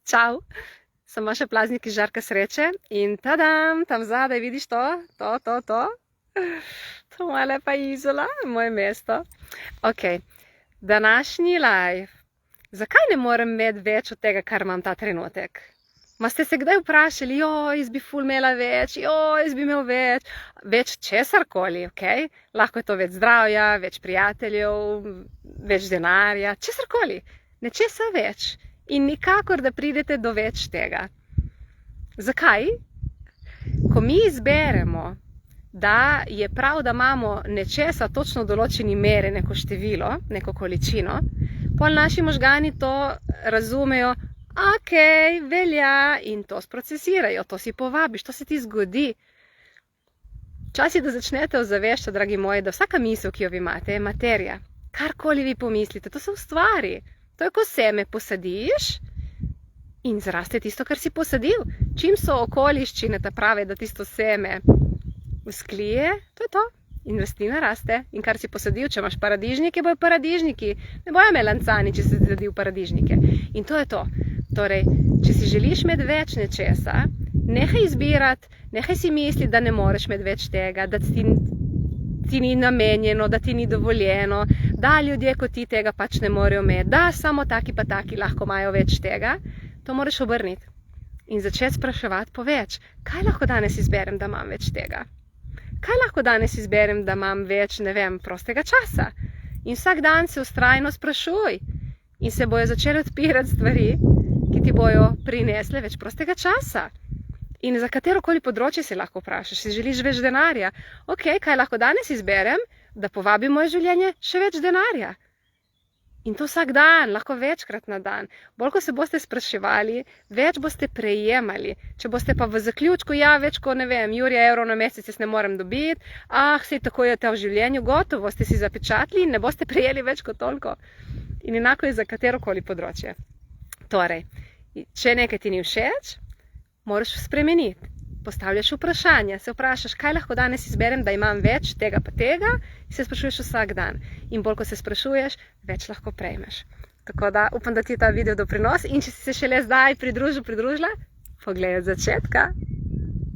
Čau, sem še plazniki žarka sreče in tadam, tam zadaj vidiš to. To moja lepa Izola, moje mesto. Ok, današnji live. Zakaj ne morem imeti več od tega, kar imam ta trenutek? Ma ste se kdaj vprašali, jaz bi ful imela več, jaz bi imel več česarkoli, ok? Lahko je to več zdravja, več prijateljev, več denarja, česarkoli. Nečesa več. In nikakor, da pridete do več tega. Zakaj? Ko mi izberemo, da je prav, da imamo nečesa točno v določeni mere, neko število, neko količino, pol naši možgani to razumejo, ok, velja, in to sprocesirajo, to si povabiš, to se ti zgodi. Čas je, da začnete ozaveščati, dragi moji, da vsaka misel, ki jo vi imate, je materija. Karkoli vi pomislite, to se ustvari. To je, ko seme posadiš in zraste tisto, kar si posadil. Čim so okoliščine ta prave, da tisto seme vzklije, to je to. In rastlina raste. In kar si posadil, če imaš paradižnike, bojo paradižniki. Ne bojo melancani, če si sadil paradižnike. In to je to. Torej, če si želiš imeti več nečesa, nehaj izbirati, nehaj si misliti, da ne moreš imeti več tega, da ti ni namenjeno, da ti ni dovoljeno, da ljudje kot ti tega pač ne morejo imeti, da samo taki pa taki lahko imajo več tega. To moraš obrniti in začeti spraševati po več. Kaj lahko danes izberem, da imam več tega? Kaj lahko danes izberem, da imam več, ne vem, prostega časa? In vsak dan se vztrajno sprašuj. In se bojo začeli odpirati stvari, ki ti bojo prinesle več prostega časa. In za katerokoli področje se lahko vprašaš, si želiš več denarja. Ok, kaj lahko danes izberem, da povabim moje življenje še več denarja. In to vsak dan, lahko večkrat na dan. Bolj, ko se boste spraševali, več boste prejemali. Če boste pa v zaključku, več kot, ne vem, jurja evrov na mesec jaz ne morem dobiti, sej tako je to v življenju, gotovo ste si zapečatili in ne boste prejeli več kot toliko. In enako je za katerokoli področje. Torej, če nekaj ti ni všeč, moraš spremeniti. Postavljaš vprašanja, se vprašaš, kaj lahko danes izberem, da imam več tega pa tega, in se sprašuješ vsak dan. In bolj, ko se sprašuješ, več lahko prejmeš. Tako da upam, da ti je ta video doprinos in če si se šele zdaj pridružila, poglej od začetka.